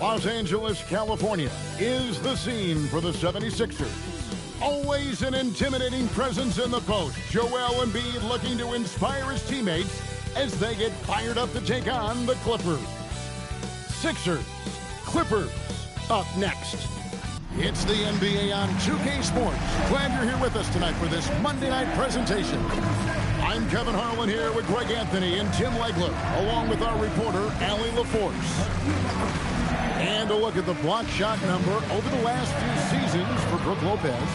Los Angeles, California is the scene for the 76ers. Always an intimidating presence in the post, Joel Embiid looking to inspire his teammates as they get fired up to take on the Clippers. Sixers, Clippers, up next. It's the NBA on 2K Sports. Glad you're here with us tonight for this Monday night presentation. I'm Kevin Harlan here with Greg Anthony and Tim Legler, along with our reporter, Allie LaForce. And a look at the block shot number over the last few seasons for Brook Lopez.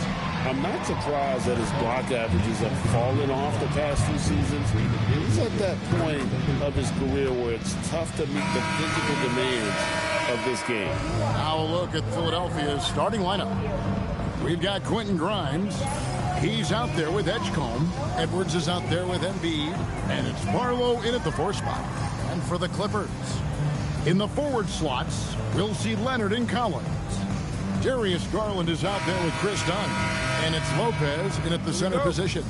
I'm not surprised that his block averages have fallen off the past few seasons. He's at that point of his career where it's tough to meet the physical demands of this game. Now a look at Philadelphia's starting lineup. We've got Quentin Grimes. He's out there with Edgecombe. Edwards is out there with Embiid. And it's Barlow in at the 4 spot. And for the Clippers, in the forward slots, we'll see Leonard and Collins. Darius Garland is out there with Chris Dunn. And it's Lopez in at the center position.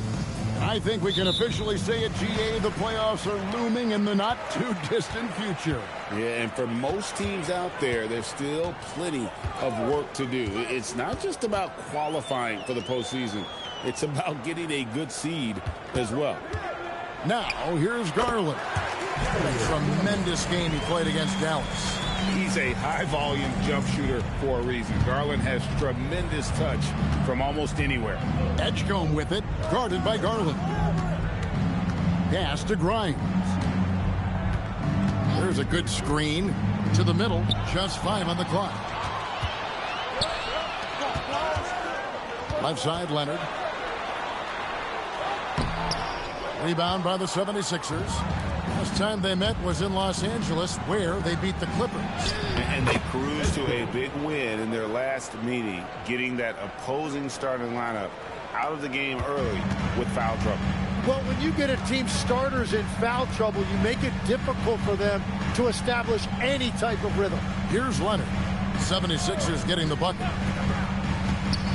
I think we can officially say at GA the playoffs are looming in the not-too-distant future. Yeah, and for most teams out there, there's still plenty of work to do. It's not just about qualifying for the postseason. It's about getting a good seed as well. Now, here's Garland. A tremendous game he played against Dallas. He's a high-volume jump shooter for a reason. Garland has tremendous touch from almost anywhere. Edgecombe with it, guarded by Garland. Pass to Grimes. There's a good screen to the middle. Just 5 on the clock. Left side, Leonard. Rebound by the 76ers. Last time they met was in Los Angeles, where they beat the Clippers. And they cruised to a big win in their last meeting, getting that opposing starting lineup out of the game early with foul trouble. Well, when you get a team's starters in foul trouble, you make it difficult for them to establish any type of rhythm. Here's Leonard. 76ers getting the bucket.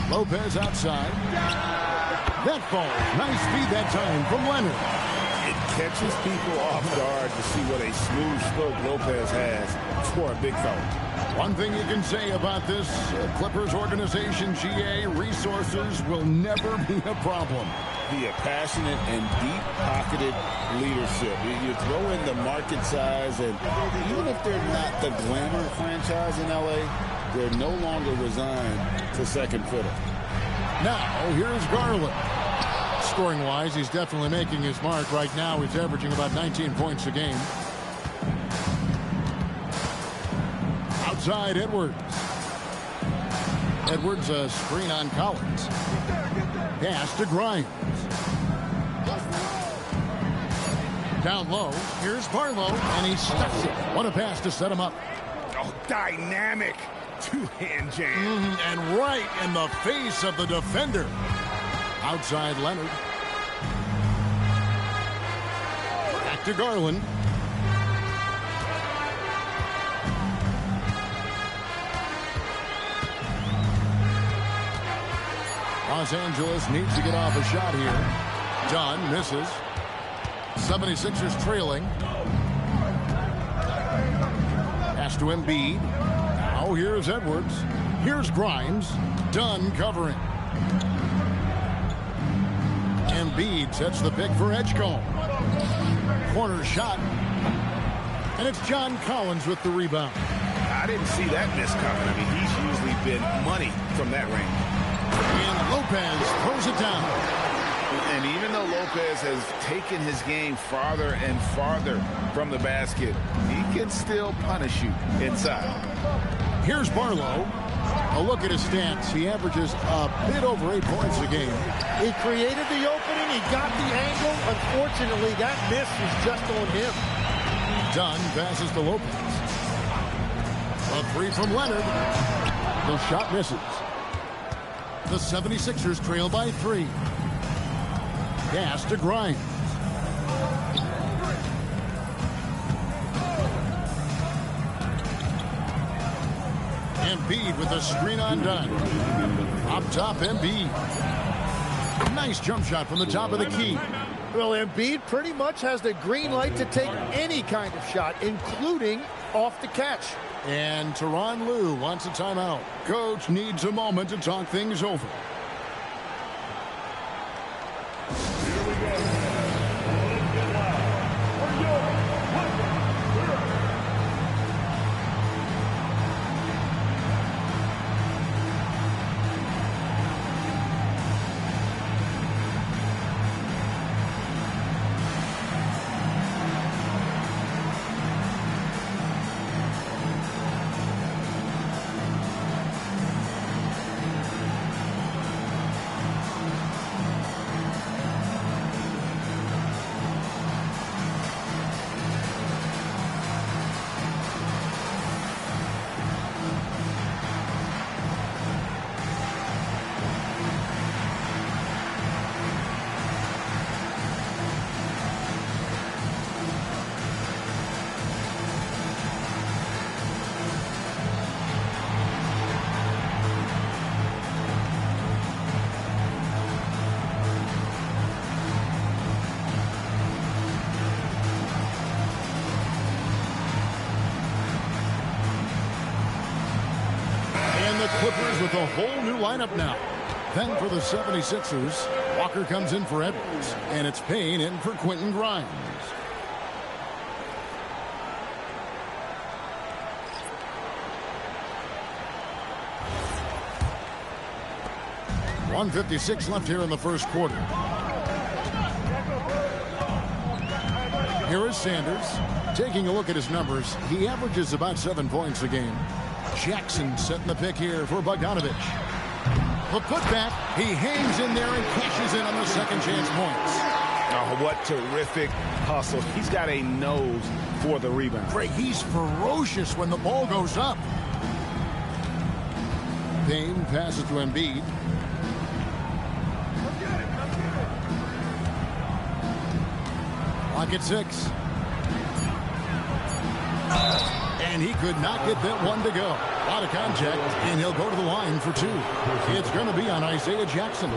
Lopez outside. That falls. Nice feed that time from Leonard. It catches people off guard to see what a smooth stroke Lopez has for a big fella. One thing you can say about this Clippers organization, GA, resources will never be a problem. A passionate and deep-pocketed leadership. You throw in the market size, and even if they're not the glamour franchise in L.A., they're no longer resigned to second fiddle. Now, here's Garland. Scoring-wise, he's definitely making his mark. Right now, he's averaging about 19 points a game. Outside, Edwards. Edwards, a screen on Collins. Pass to Grimes. Down low, here's Barlow, and he stuffs it. What a pass to set him up. Oh, dynamic two-hand jam. And right in the face of the defender. Outside Leonard. Back to Garland. Los Angeles needs to get off a shot here. Dunn misses. 76ers trailing. Pass to Embiid. Now here's Edwards. Here's Grimes. Dunn covering. Embiid sets the pick for Edgecombe. Corner shot. And it's John Collins with the rebound. I didn't see that miss coming. I mean, he's usually been money from that range. And Lopez throws it down. And even though Lopez has taken his game farther and farther from the basket, he can still punish you inside. Here's Barlow. A look at his stats. He averages a bit over 8 points a game. He created the opening. He got the angle. Unfortunately, that miss was just on him. Dunn passes to Lopez. A 3 from Leonard. The shot misses. The 76ers trail by 3. Pass to Grimes. Embiid with a screen on Dunn. Up top, Embiid. Nice jump shot from the top of the key. Well, Embiid pretty much has the green light to take any kind of shot, including off the catch. And Tyronn Lue wants a timeout. Coach needs a moment to talk things over. Here we go. Let's get loud. For your The Clippers with a whole new lineup now. Then for the 76ers, Walker comes in for Edwards, and it's Payne in for Quentin Grimes. .156 left here in the first quarter. Here is Sanders. Taking a look at his numbers, he averages about 7 points a game. Jackson setting the pick here for Bogdanovic. The putback, he hangs in there and cashes in on the second chance points. Oh, what terrific hustle. He's got a nose for the rebound. Greg, he's ferocious when the ball goes up. Payne passes to Embiid. Clock at 6. And he could not get that one to go. Out of contact, and he'll go to the line for 2. It's going to be on Isaiah Jackson.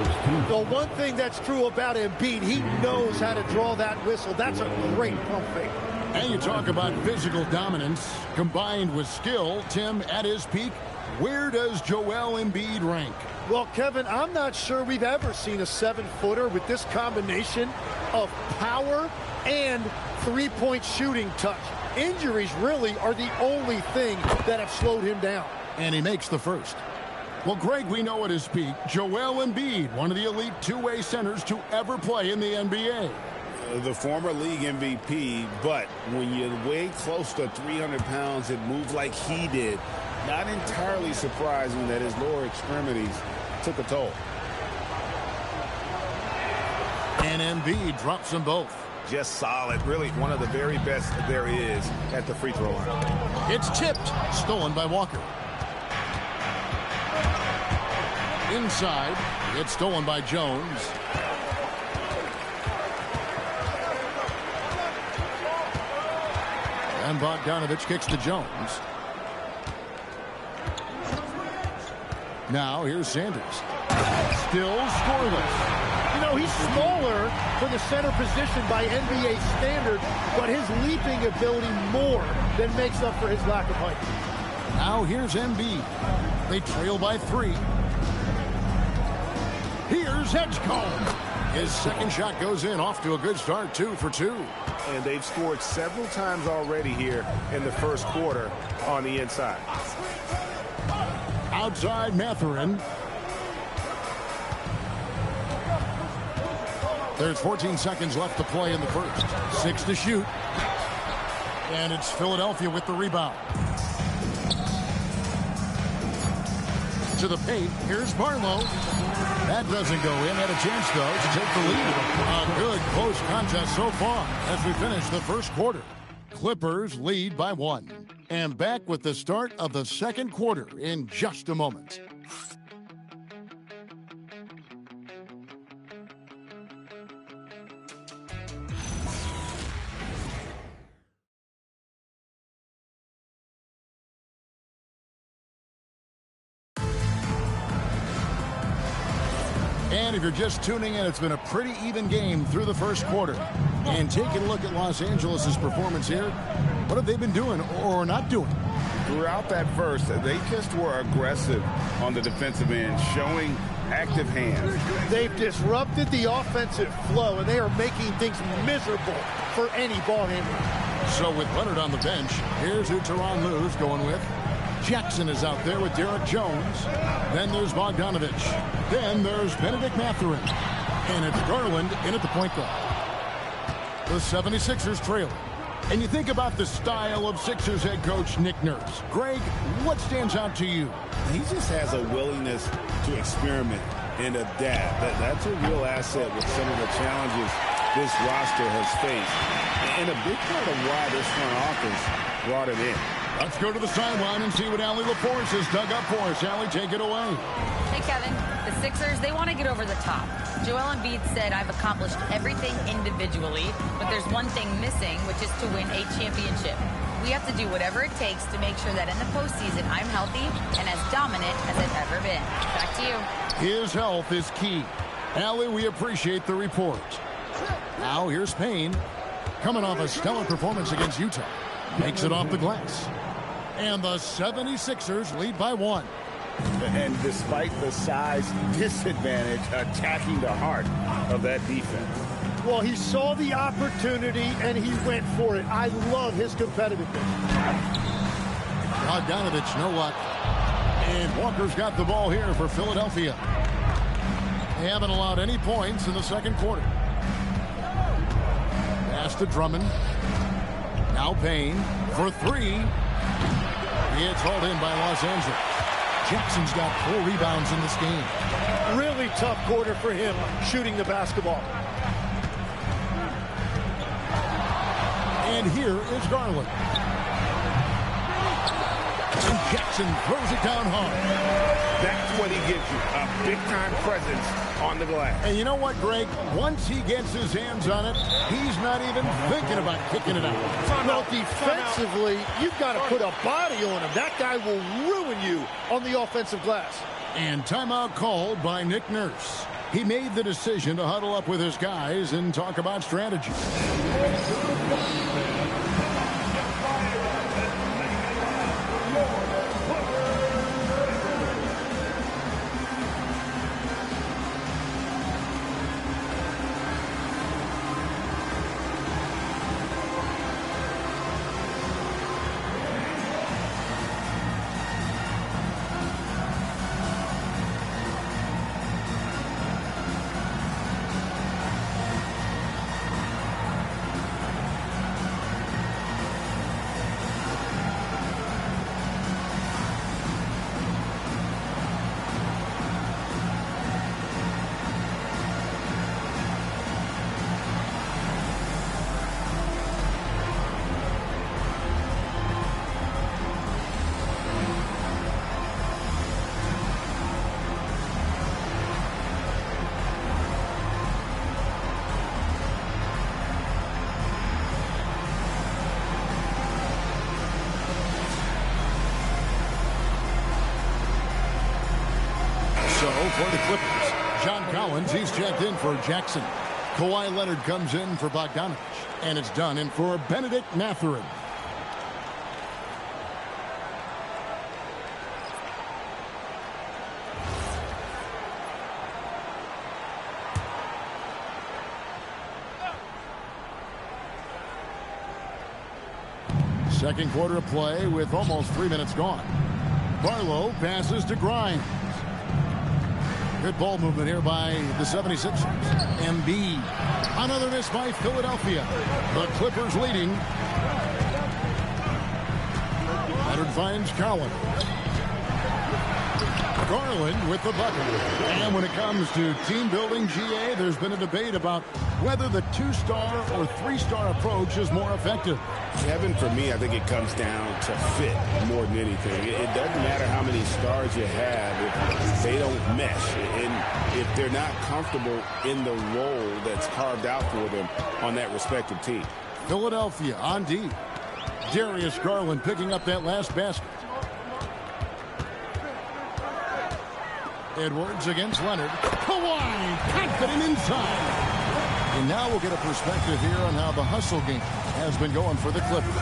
The one thing that's true about Embiid, he knows how to draw that whistle. That's a great pump fake. And you talk about physical dominance combined with skill. Tim, at his peak, where does Joel Embiid rank? Well, Kevin, I'm not sure we've ever seen a 7-footer with this combination of power and three-point shooting touch. Injuries really are the only thing that have slowed him down. And he makes the first. Well, Greg, we know at his peak, Joel Embiid, one of the elite two-way centers to ever play in the NBA. The former league MVP, but when you weigh close to 300 pounds and move like he did, not entirely surprising that his lower extremities took a toll. And Embiid drops them both. Just solid. Really one of the very best there is at the free throw line. It's tipped. Stolen by Walker. Inside. It's stolen by Jones. And Bogdanovic kicks to Jones. Now here's Sanders. Still scoreless. You know, he's smaller for the center position by NBA standard, but his leaping ability more than makes up for his lack of height. Now here's Embiid. They trail by 3. Here's Edgecombe. His second shot goes in, off to a good start, 2 for 2. And they've scored several times already here in the first quarter on the inside. Outside Mathurin. There's 14 seconds left to play in the first. 6 to shoot. And it's Philadelphia with the rebound. To the paint. Here's Barlow. That doesn't go in. Had a chance, though, to take the lead. A good close contest so far as we finish the first quarter. Clippers lead by 1. And back with the start of the second quarter in just a moment. And if you're just tuning in, it's been a pretty even game through the first quarter. And taking a look at Los Angeles' performance here, what have they been doing or not doing? throughout that first, they just were aggressive on the defensive end, showing active hands. They've disrupted the offensive flow, and they are making things miserable for any ball handler. So with Leonard on the bench, here's who Tyronn Lue's going with. Jackson is out there with Derek Jones. Then there's Bogdanovich. Then there's Benedict Mathurin. And it's Garland in at the point guard. The 76ers trailing. And you think about the style of Sixers head coach Nick Nurse. Greg, what stands out to you? He just has a willingness to experiment and adapt. That's a real asset with some of the challenges this roster has faced. And a big part of why this front office brought it in. Let's go to the sideline and see what Allie LaForce has dug up for us. Allie, take it away. Hey, Kevin. The Sixers, they want to get over the top. Joel Embiid said, I've accomplished everything individually, but there's one thing missing, which is to win a championship. We have to do whatever it takes to make sure that in the postseason I'm healthy and as dominant as I've ever been. Back to you. His health is key. Allie, we appreciate the report. Now here's Payne, coming off a stellar performance against Utah. Makes it off the glass. And the 76ers lead by 1. And despite the size disadvantage, attacking the heart of that defense. Well, he saw the opportunity, and he went for it. I love his competitiveness. Bogdanovich, no luck. And Walker's got the ball here for Philadelphia. They haven't allowed any points in the second quarter. Pass to Drummond. Now Payne for 3. It's hauled in by Los Angeles. Jackson's got 4 rebounds in this game. Really tough quarter for him shooting the basketball. And here is Garland. And Jackson throws it down hard. That's what he gives you, a big-time presence on the glass. And you know what, Greg? Once he gets his hands on it, he's not even thinking about kicking it out. Well, defensively, you've got to put a body on him. That guy will ruin you on the offensive glass. And timeout called by Nick Nurse. He made the decision to huddle up with his guys and talk about strategy. For the Clippers, John Collins, he's checked in for Jackson. Kawhi Leonard comes in for Bogdanovich. And it's done in for Benedict Mathurin. Second quarter of play with almost 3 minutes gone. Barlow passes to Grimes. Good ball movement here by the 76ers. Embiid. Another miss by Philadelphia. The Clippers leading. Leonard finds Collins. Garland with the bucket. And when it comes to team building, GA, there's been a debate about whether the 2-star or 3-star approach is more effective. Kevin, for me, I think it comes down to fit more than anything. It doesn't matter how many stars you have if they don't mesh. And if they're not comfortable in the role that's carved out for them on that respective team. Philadelphia on D. Darius Garland picking up that last basket. Edwards against Leonard. Kawhi confident inside. And now we'll get a perspective here on how the hustle game has been going for the Clippers.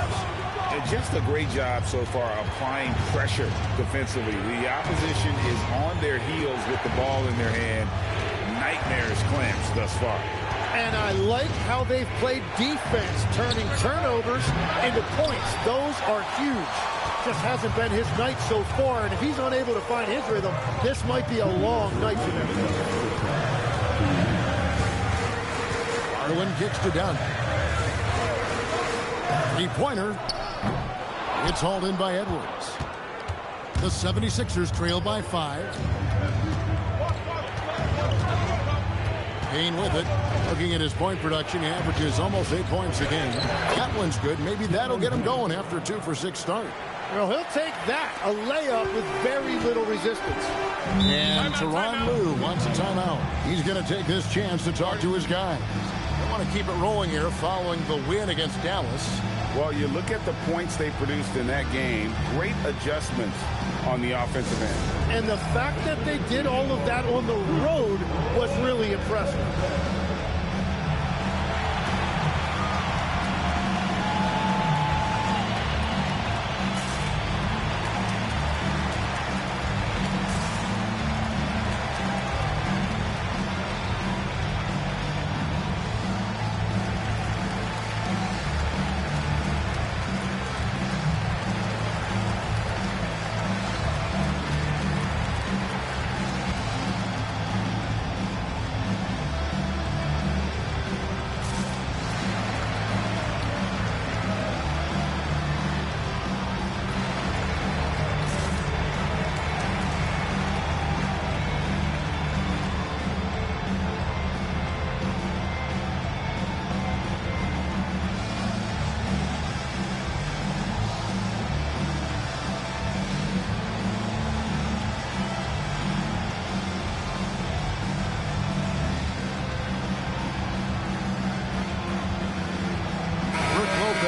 Just a great job so far applying pressure defensively. The opposition is on their heels with the ball in their hand. Nightmares clamps thus far. And I like how they've played defense, turning turnovers into points. Those are huge. Just hasn't been his night so far, and if he's unable to find his rhythm, this might be a long night for them. Garland kicks to Dunn. Three-pointer. It's hauled in by Edwards. The 76ers trail by 5. Payne with it. Looking at his point production, he averages almost 8 points a game. That one's good. Maybe that'll get him going after a 2-for-6 start. Well, he'll take that. A layup with very little resistance. And Tyronn Lue wants a timeout. He's going to take this chance to talk to his guys. They want to keep it rolling here following the win against Dallas. Well, you look at the points they produced in that game. Great adjustments on the offensive end. And the fact that they did all of that on the road was really impressive.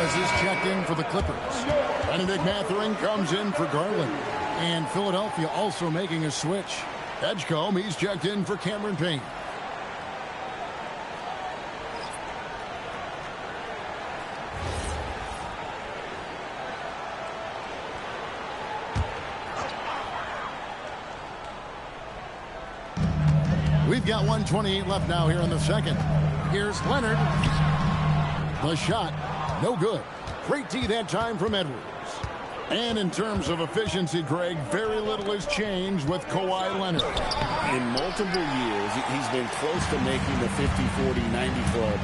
Is checked in for the Clippers. Benedict Mathurin comes in for Garland. And Philadelphia also making a switch. Edgecombe, he's checked in for Cameron Payne. We've got 1:28 left now here in the second. Here's Leonard. The shot. No good. Great D that time from Edwards. And in terms of efficiency, Greg, very little has changed with Kawhi Leonard. In multiple years, he's been close to making the 50-40-90 club.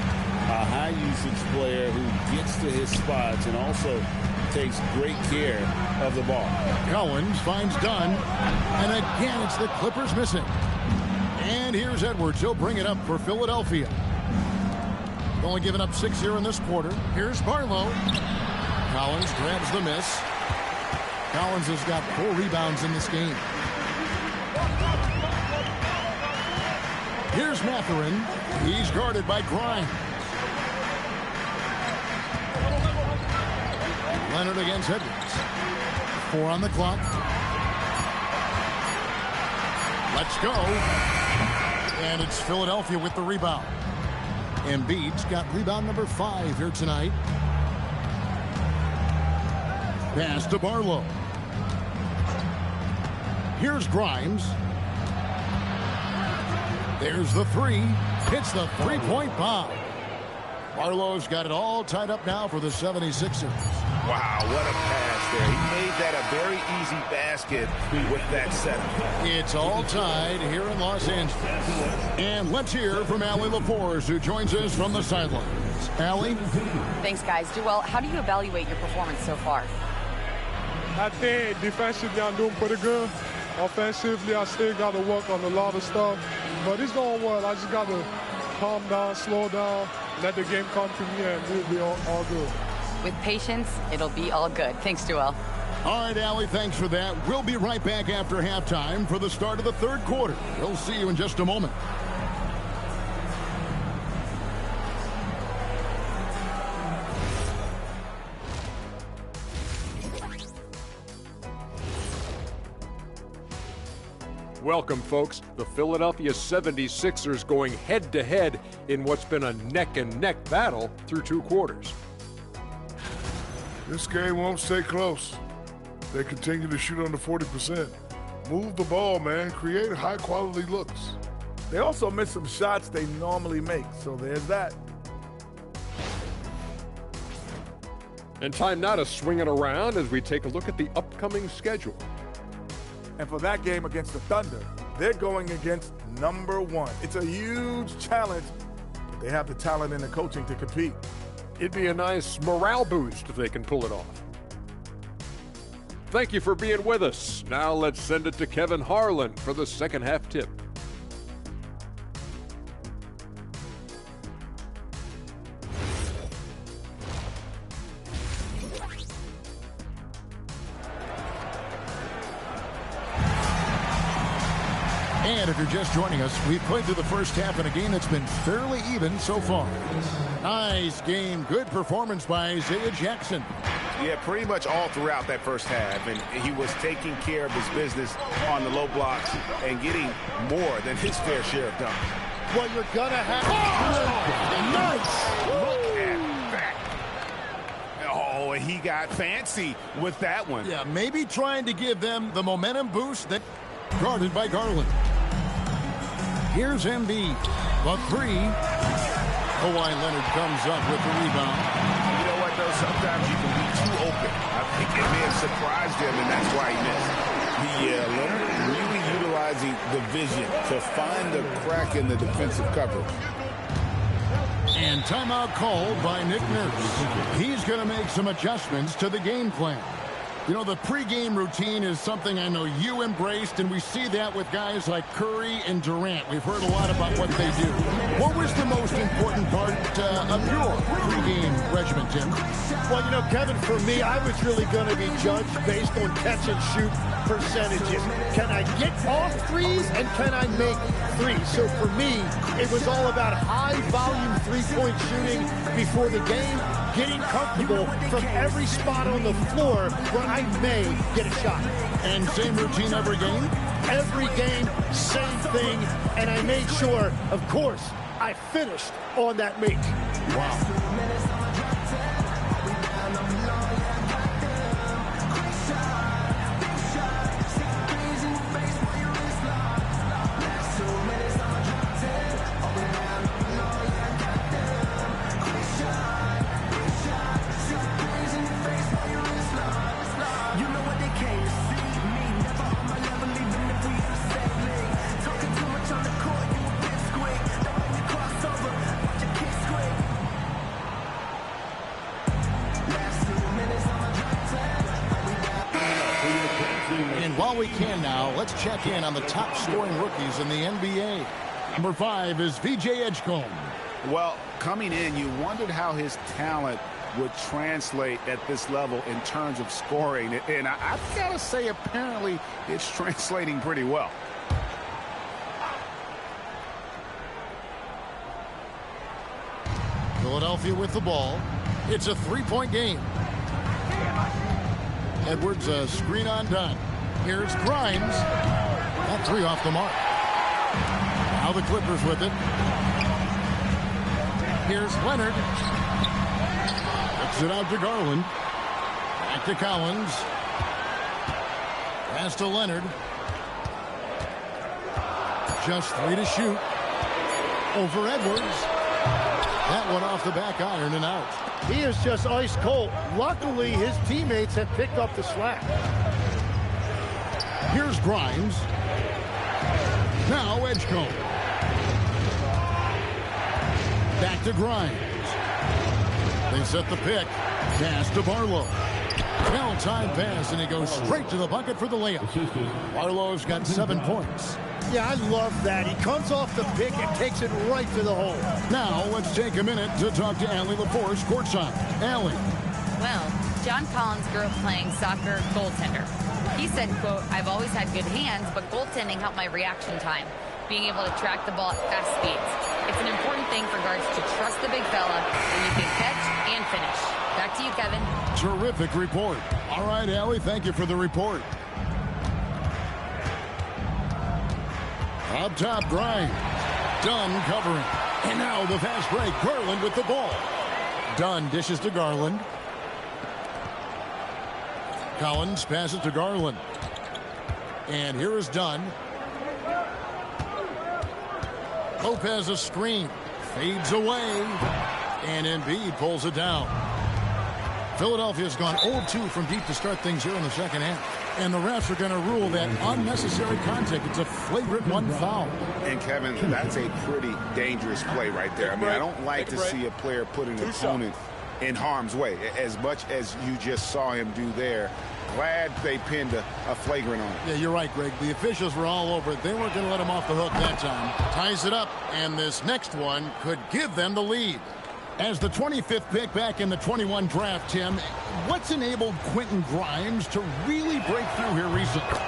A high-usage player who gets to his spots and also takes great care of the ball. Collins finds Dunn. And again, it's the Clippers missing. And here's Edwards. He'll bring it up for Philadelphia. Only giving up 6 here in this quarter. Here's Barlow. Collins grabs the miss. Collins has got 4 rebounds in this game. Here's Mathurin. He's guarded by Grimes. Leonard against Edwards. 4 on the clock. Let's go. And it's Philadelphia with the rebound. Embiid's got rebound number 5 here tonight. Pass to Barlow. Here's Grimes. There's the 3. Hits the three-point bomb. Barlow's got it all tied up now for the 76ers. Wow, what a pass there. He made that a very easy basket with that setup. It's all tied here in Los Angeles. And let's hear from Allie LaForce, who joins us from the sidelines. Allie? Thanks, guys. Joel, how do you evaluate your performance so far? I think defensively I'm doing pretty good. Offensively, I still got to work on a lot of stuff. But it's going well. I just got to calm down, slow down, let the game come to me, and we'll be all good. With patience, it'll be all good. Thanks, Joel. All right, Allie, thanks for that. We'll be right back after halftime for the start of the third quarter. We'll see you in just a moment. Welcome, folks. The Philadelphia 76ers going head-to-head in what's been a neck-and-neck battle through 2 quarters. This game won't stay close. They continue to shoot under 40%. Move the ball, man. Create high-quality looks. They also miss some shots they normally make, so there's that. And time now to swing it around as we take a look at the upcoming schedule. And for that game against the Thunder, they're going against #1. It's a huge challenge, but they have the talent and the coaching to compete. It'd be a nice morale boost if they can pull it off. Thank you for being with us. Now let's send it to Kevin Harlan for the second half tip. And if you're just joining us, we've played through the first half in a game that's been fairly even so far. Nice game. Good performance by Isaiah Jackson. Yeah, pretty much all throughout that first half. And he was taking care of his business on the low blocks and getting more than his fair share of dunks. Well, you're going to have... Oh! Nice! Look at that. Oh, and he got fancy with that one. Yeah, maybe trying to give them the momentum boost that... Guarded by Garland. Here's Embiid. The three. Kawhi Leonard comes up with the rebound. You know what, though? Sometimes you can be too open. I think it may have surprised him, and that's why he missed. Leonard really utilizing the vision to find the crack in the defensive cover. And timeout called by Nick Nurse. He's going to make some adjustments to the game plan. You know, the pregame routine is something I know you embraced, and we see that with guys like Curry and Durant. We've heard a lot about what they do. What was the most important part of your pregame regimen, Tim? Well, you know, Kevin, for me, I was really going to be judged based on catch-and-shoot percentages. Can I get off threes, and can I make threes? So for me, it was all about high-volume three-point shooting before the game, getting comfortable from every spot on the floor where I may get a shot. And same routine every game? Every game, same thing, and I made sure, of course, I finished on that make. Wow. While we can now, let's check in on the top scoring rookies in the NBA. Number 5 is VJ Edgecombe. Well, coming in, you wondered how his talent would translate at this level in terms of scoring. And I've got to say, apparently, it's translating pretty well. Philadelphia with the ball. It's a three-point game. Edwards, a screen on Dunn. Here's Grimes. That three off the mark. Now the Clippers with it. Here's Leonard. Kicks it out to Garland. Back to Collins. Pass to Leonard. Just 3 to shoot. Over Edwards. That one off the back iron and out. He is just ice cold. Luckily, his teammates have picked up the slack. Here's Grimes. Now Edgecombe. Back to Grimes. They set the pick. Pass to Barlow. Well-timed pass, and he goes straight to the bucket for the layup. Barlow's got 7 points. Yeah, I love that. He comes off the pick and takes it right to the hole. Now let's take a minute to talk to Allie LaForce courtside. Allie. Well, John Collins grew up playing soccer goaltender. He said, quote, "I've always had good hands, but goaltending helped my reaction time, being able to track the ball at fast speeds. It's an important thing for guards to trust the big fella when you can catch and finish." Back to you, Kevin. Terrific report. All right, Allie, thank you for the report. Up top, Grimes. Dunn covering. And now the fast break. Garland with the ball. Dunn dishes to Garland. Collins passes to Garland. And here is Dunn. Lopez a screen. Fades away. And Embiid pulls it down. Philadelphia's gone 0-2 from deep to start things here in the second half. And the refs are going to rule that unnecessary contact. It's a flagrant one foul. And, Kevin, that's a pretty dangerous play right there. I mean, I don't like to see a player put an opponent in harm's way as much as you just saw him do there. Glad they pinned a flagrant on it. Yeah, you're right, Greg. The officials were all over it. They weren't going to let him off the hook that time. Ties it up, and this next one could give them the lead. As the 25th pick back in the 21 draft, Tim, what's enabled Quentin Grimes to really break through here recently?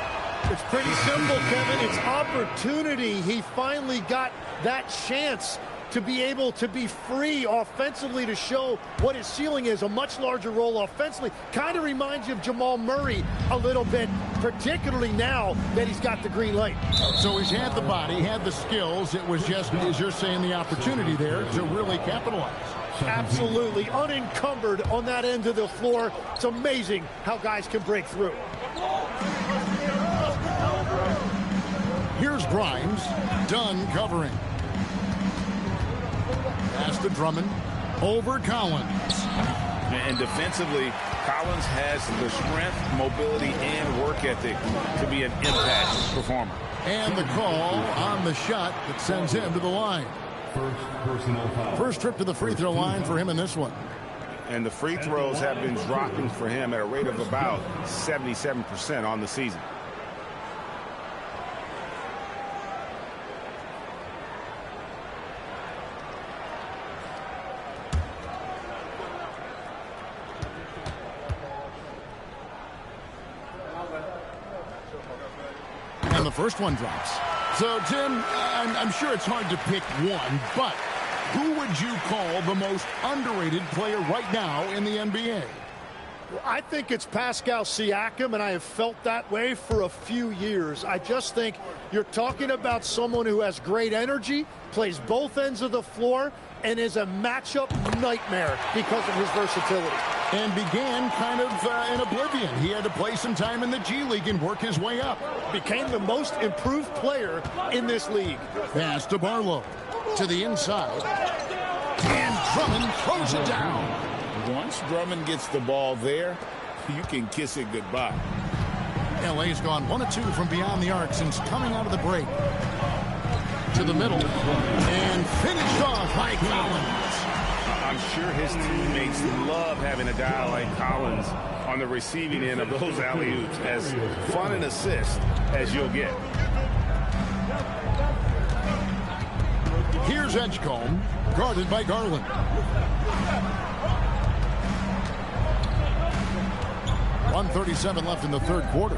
It's pretty simple, Kevin. It's opportunity. He finally got that chance to be able to be free offensively to show what his ceiling is, a much larger role offensively. Kind of reminds you of Jamal Murray a little bit, particularly now that he's got the green light. So he's had the body, had the skills. It was just, as you're saying, the opportunity there to really capitalize. Absolutely unencumbered on that end of the floor. It's amazing how guys can break through. Here's Grimes. Dunn covering. Pass to Drummond. Over Collins. And defensively, Collins has the strength, mobility, and work ethic to be an impact performer. And the call on the shot that sends him to the line. First trip to the free throw line for him in this one. And the free throws have been dropping for him at a rate of about 77% on the season. And the first one drops. So, Tim, I'm sure it's hard to pick one, but who would you call the most underrated player right now in the NBA? Well, I think it's Pascal Siakam, and I have felt that way for a few years. I just think you're talking about someone who has great energy, plays both ends of the floor, and is a matchup nightmare because of his versatility. And began kind of in oblivion. He had to play some time in the G League and work his way up. Became the most improved player in this league. Pass to Barlow. To the inside. And Drummond throws it down. Once Drummond gets the ball there, you can kiss it goodbye. LA's gone 1 of 2 from beyond the arc since coming out of the break. To the middle. And finished off by Collins. I'm sure his teammates love having a guy like Collins on the receiving end of those alley-oops. As fun an assist as you'll get. Here's Edgecombe, guarded by Garland. .137 left in the third quarter.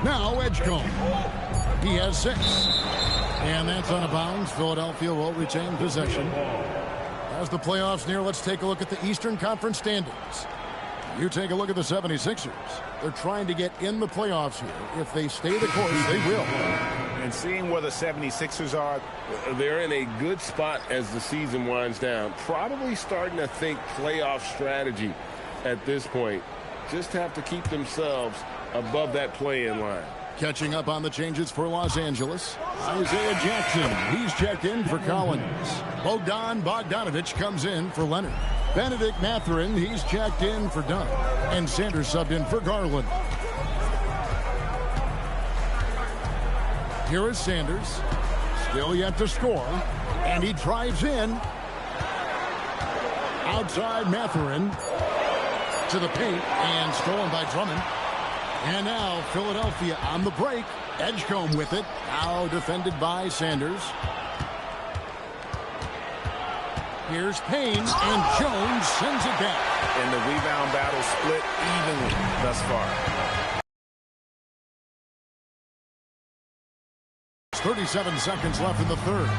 Now Edgecombe. He has 6. And that's out of bounds. Philadelphia will retain possession. As the playoffs near, let's take a look at the Eastern Conference standings. You take a look at the 76ers. They're trying to get in the playoffs here. If they stay the course, they will. And seeing where the 76ers are, they're in a good spot as the season winds down. Probably starting to think playoff strategy at this point. Just have to keep themselves above that play-in line. Catching up on the changes for Los Angeles. Isaiah Jackson, he's checked in for Collins. Bogdan Bogdanovic comes in for Leonard. Benedict Mathurin, he's checked in for Dunn. And Sanders subbed in for Garland. Here is Sanders. Still yet to score. And he drives in. Outside Mathurin. To the paint. And stolen by Drummond. And now Philadelphia on the break. Edgecombe with it. Now defended by Sanders. Here's Payne, and Jones sends it back. And the rebound battle split evenly thus far. 37 seconds left in the third.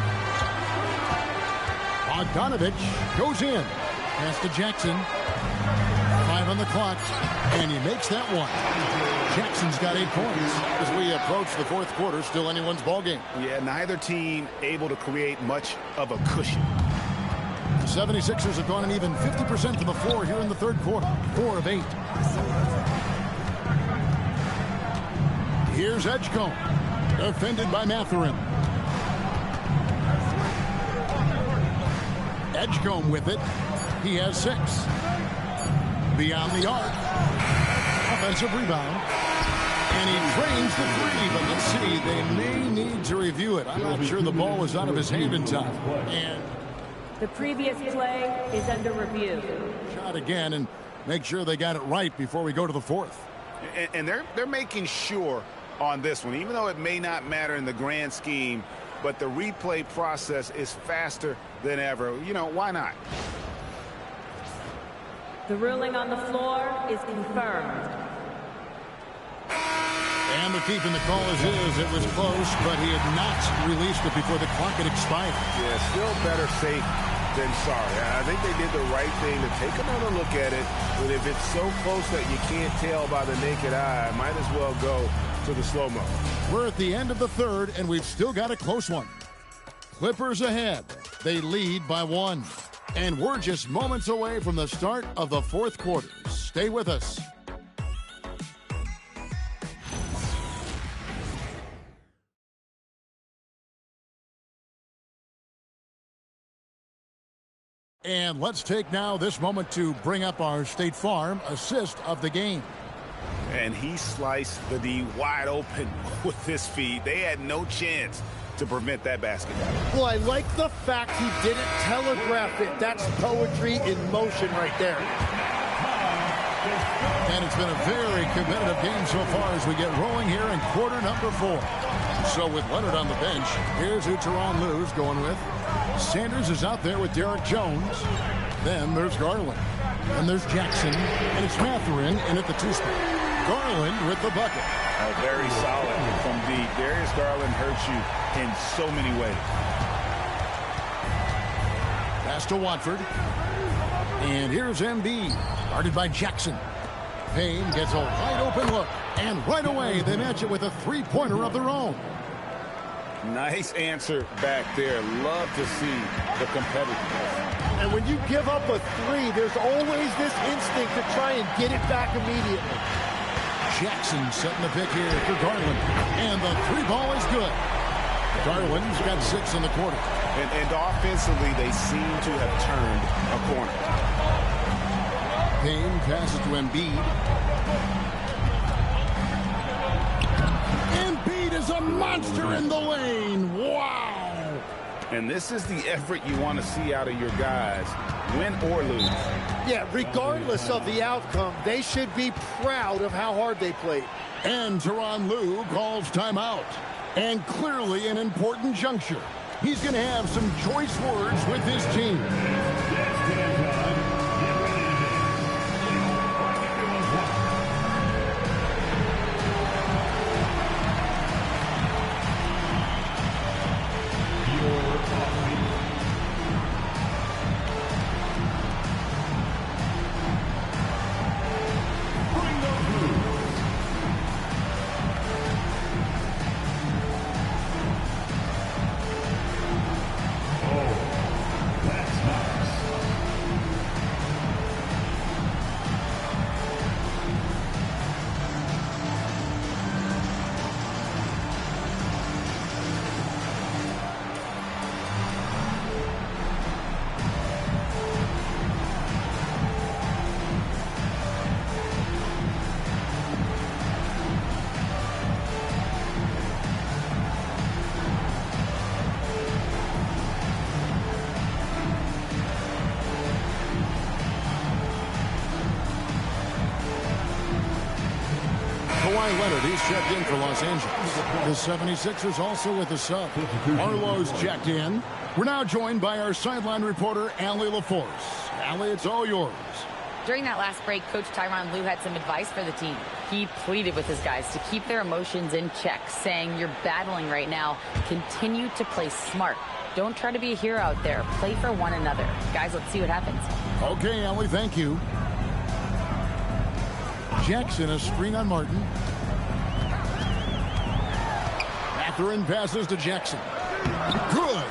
Bogdanovic goes in. Pass to Jackson. 5 on the clock, and he makes that one. Jackson's got 8 points. As we approach the fourth quarter, still anyone's ball game. Yeah, neither team able to create much of a cushion. The 76ers have gone an even 50% to the floor here in the third quarter. 4 of 8. Here's Edgecombe. Defended by Mathurin. Edgecombe with it. He has 6. Beyond the arc. Offensive rebound. And he drains the 3, but let's see, they may need to review it. I'm not sure the ball was out of his hand in time. And the previous play is under review. Shot again and make sure they got it right before we go to the fourth. And they're making sure on this one, even though it may not matter in the grand scheme, but the replay process is faster than ever. You know, why not? The ruling on the floor is confirmed. And they're keeping the call as is. It was close, but he had not released it before the clock had expired. Yeah, still better safe than sorry. I think they did the right thing to take another look at it. But if it's so close that you can't tell by the naked eye, might as well go to the slow-mo. We're at the end of the third, and we've still got a close one. Clippers ahead. They lead by 1. And we're just moments away from the start of the fourth quarter. Stay with us. And let's take now this moment to bring up our State Farm assist of the game. And he sliced the D wide open with his feed. They had no chance to prevent that basket. Well, I like the fact he didn't telegraph it. That's poetry in motion right there. And it's been a very competitive game so far as we get rolling here in quarter number 4. So with Leonard on the bench, here's who Tyronn Lue's going with. Sanders is out there with Derek Jones. Then there's Garland. And there's Jackson. And it's Mathurin in at the 2 spot. Garland with the bucket. Very solid from deep. Darius Garland hurts you in so many ways. Pass to Watford. And here's Embiid, guarded by Jackson. Payne gets a wide open look. And right away, they match it with a 3-pointer of their own. Nice answer back there. Love to see the competitiveness. And when you give up a 3, there's always this instinct to try and get it back immediately. Jackson setting the pick here for Garland. And the 3 ball is good. Garland's got 6 in the quarter. And offensively, they seem to have turned a corner. Payne passes to Embiid. Embiid is a monster in the lane. Wow. And this is the effort you want to see out of your guys, win or lose. Yeah, regardless of the outcome, they should be proud of how hard they played. And Tyronn Lue calls timeout. And clearly an important juncture. He's going to have some choice words with his team. Kawhi Leonard, he's checked in for Los Angeles. The 76ers also with a sub. Arlo's checked in. We're now joined by our sideline reporter, Allie LaForce. Allie, it's all yours. During that last break, Coach Tyronn Lue had some advice for the team. He pleaded with his guys to keep their emotions in check, saying, you're battling right now. Continue to play smart. Don't try to be a hero out there. Play for one another. Guys, let's see what happens. Okay, Allie, thank you. Jackson, a screen on Martin. Mathurin passes to Jackson. Good.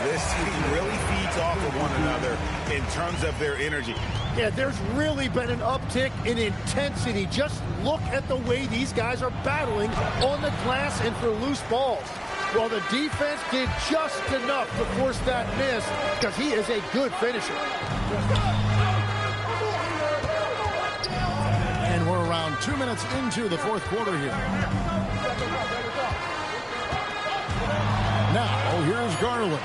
This team really feeds off of one another in terms of their energy. Yeah, there's really been an uptick in intensity. Just look at the way these guys are battling on the glass and for loose balls. Well, the defense did just enough to force that miss because he is a good finisher. And we're around 2 minutes into the fourth quarter here. Now, here's Garland.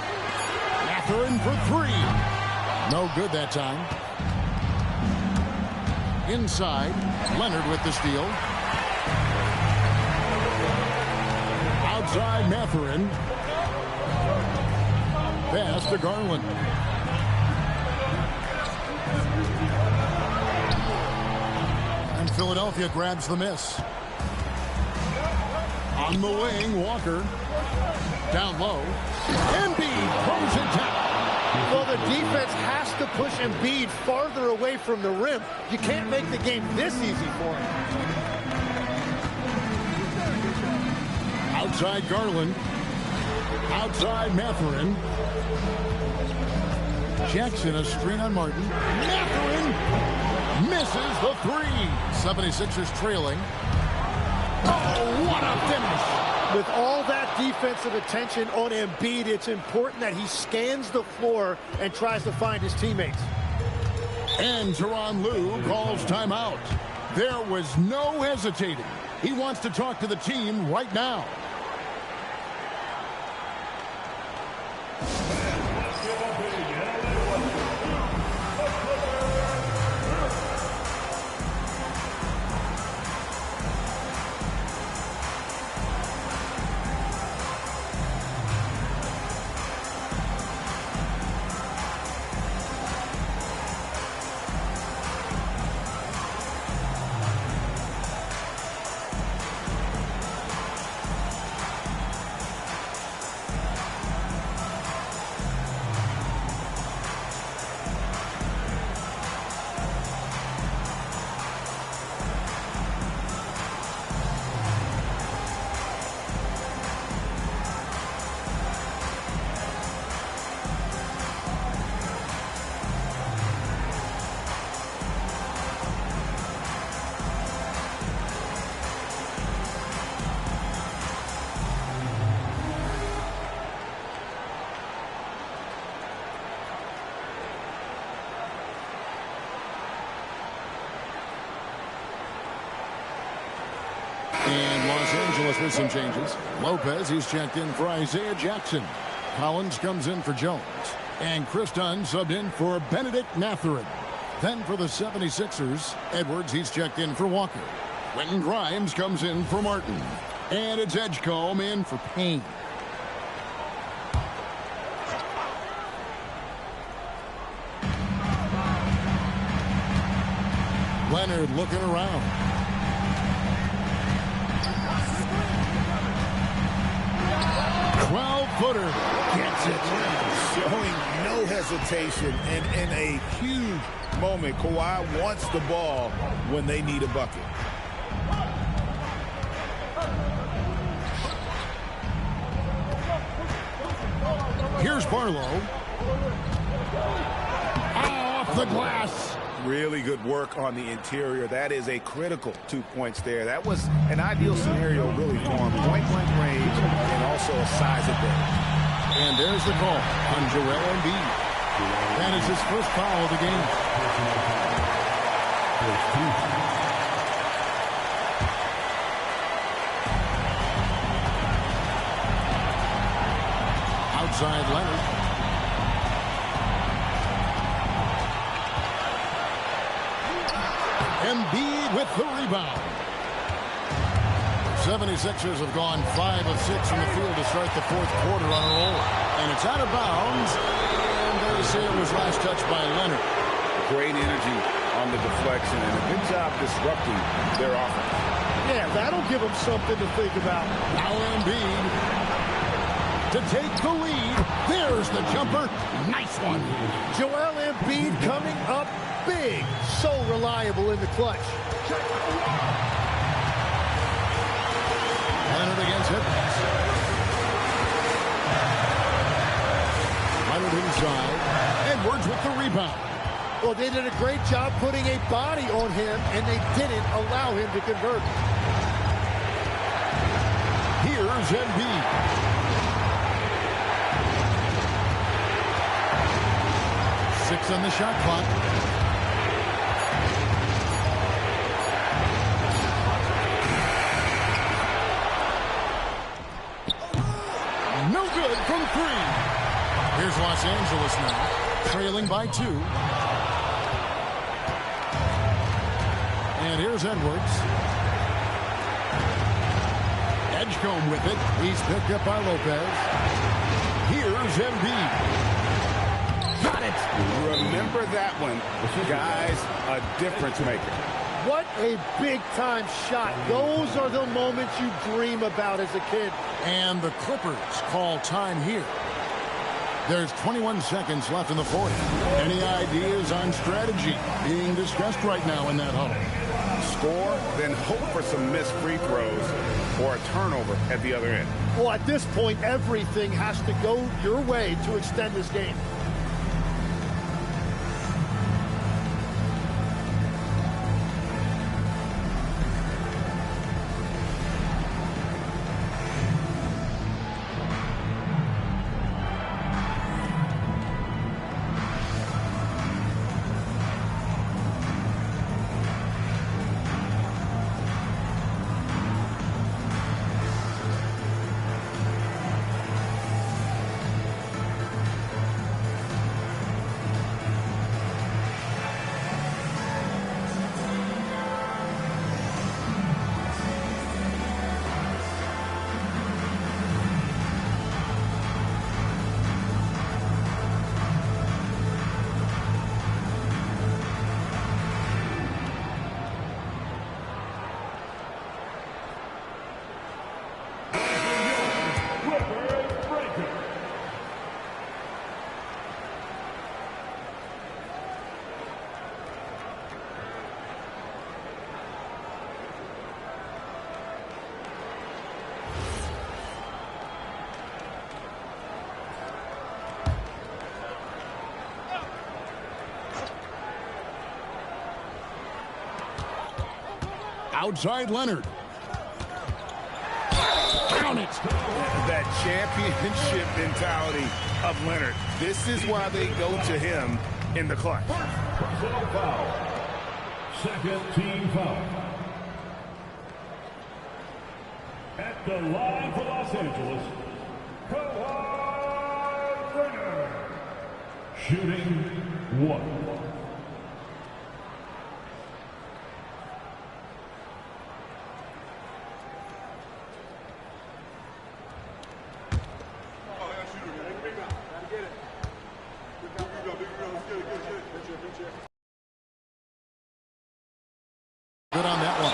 Mathurin for three. No good that time. Inside, Leonard with the steal. Outside, Mathurin. Pass to Garland. And Philadelphia grabs the miss. On the wing, Walker. Down low. Embiid throws it down. Well, the defense has to push Embiid farther away from the rim. You can't make the game this easy for him. Outside Garland. Outside Mathurin. Jackson, a screen on Martin. Mathurin misses the three. 76ers trailing. Oh, what a finish. With all that defensive attention on Embiid, it's important that he scans the floor and tries to find his teammates. And Tyronn Lue calls timeout. There was no hesitating. He wants to talk to the team right now. And Los Angeles with some changes. Lopez, he's checked in for Isaiah Jackson. Collins comes in for Jones. And Chris Dunn subbed in for Benedict Mathurin. Then for the 76ers, Edwards, he's checked in for Walker. Quentin Grimes comes in for Martin. And it's Edgecombe in for Payne. Leonard looking around. 12-footer gets it. Showing no hesitation and in a huge moment. Kawhi wants the ball when they need a bucket. Here's Barlow. Off the glass. Really good work on the interior. That is a critical 2 points there. That was an ideal scenario really for him. Point-blank range and also a size advantage. And there's the call on Joel Embiid. That is his first foul of the game. Outside Leonard. Embiid with the rebound. 76ers have gone 5 of 6 from the field to start the fourth quarter on a roll. And it's out of bounds. And they say it was last touched by Leonard. Great energy on the deflection and a good job disrupting their offense. Yeah, that'll give them something to think about. Now Embiid to take the lead. There's the jumper. Nice one. Joel Embiid coming up big. So reliable in the clutch. Leonard against Edwards. Well, they did a great job putting a body on him, and they didn't allow him to convert. Here's Embiid. Six on the shot clock. No good from three. Here's Los Angeles now, trailing by 2. And here's Edwards. Edgecombe with it. He's picked up by Lopez. Here's Embiid. Got it. Remember that one. Guys, a difference maker. What a big-time shot. Those are the moments you dream about as a kid. And the Clippers call time here. There's 21 seconds left in the fourth. Any ideas on strategy being discussed right now in that huddle? Score, then hope for some missed free throws or a turnover at the other end. Well, at this point, everything has to go your way to extend this game. Outside Leonard. Count it. That championship mentality of Leonard. This is why they go to him in the clutch. Personal foul. Second team foul. At the line for Los Angeles, Kawhi Leonard. Shooting 1. Good on that one.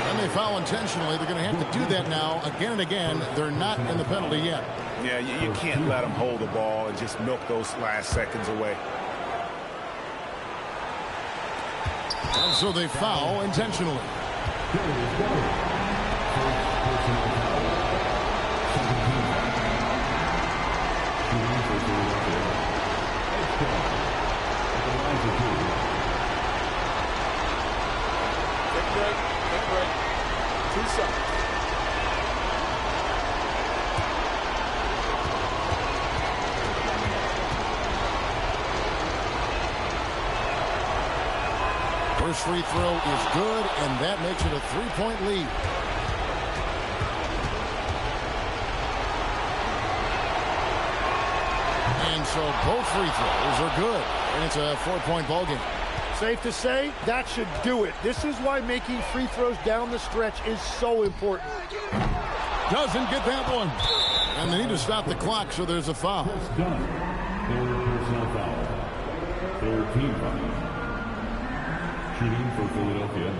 And they foul intentionally. They're going to have to do that now again and again. They're not in the penalty yet. Yeah, you can't let them hold the ball and just milk those last seconds away. And so they foul intentionally. First free throw is good, and that makes it a 3-point lead. And so both free throws are good, and it's a 4-point ball game. Safe to say, that should do it. This is why making free throws down the stretch is so important. Doesn't get that one. And they need to stop the clock, so there's a foul. Done. Personal foul. Third team foul. Shooting for Philadelphia.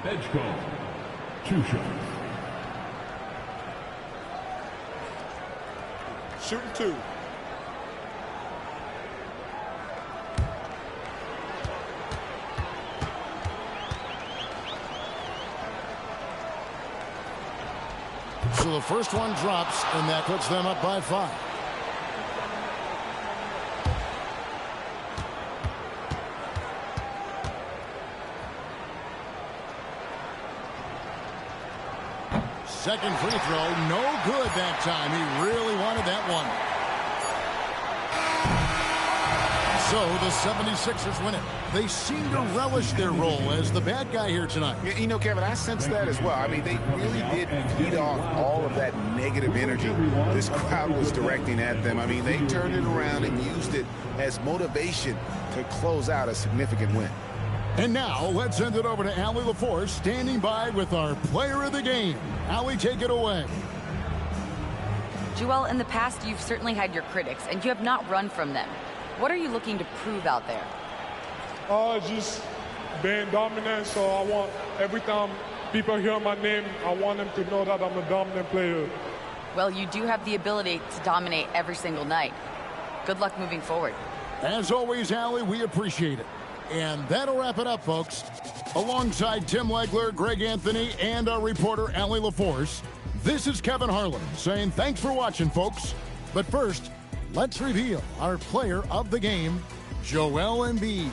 Edgecombe. 2 shots. Shooting 2. So the first one drops, and that puts them up by 5. second free throw, no good that time. He really wanted that one. So the 76ers win it. They seem to relish their role as the bad guy here tonight. You know, Kevin, I sense that as well. I mean, they really did feed off all of that negative energy this crowd was directing at them. I mean, they turned it around and used it as motivation to close out a significant win. And now, let's send it over to Allie LaForce, standing by with our player of the game. Allie, take it away. Joel, in the past, you've certainly had your critics, and you have not run from them. What are you looking to prove out there? Just being dominant, so I want every time people hear my name, I want them to know that I'm a dominant player. Well, you do have the ability to dominate every single night. Good luck moving forward. As always, Allie, we appreciate it. And that'll wrap it up, folks. Alongside Tim Legler, Greg Anthony, and our reporter, Allie LaForce, this is Kevin Harlan saying thanks for watching, folks. But first, let's reveal our player of the game, Joel Embiid.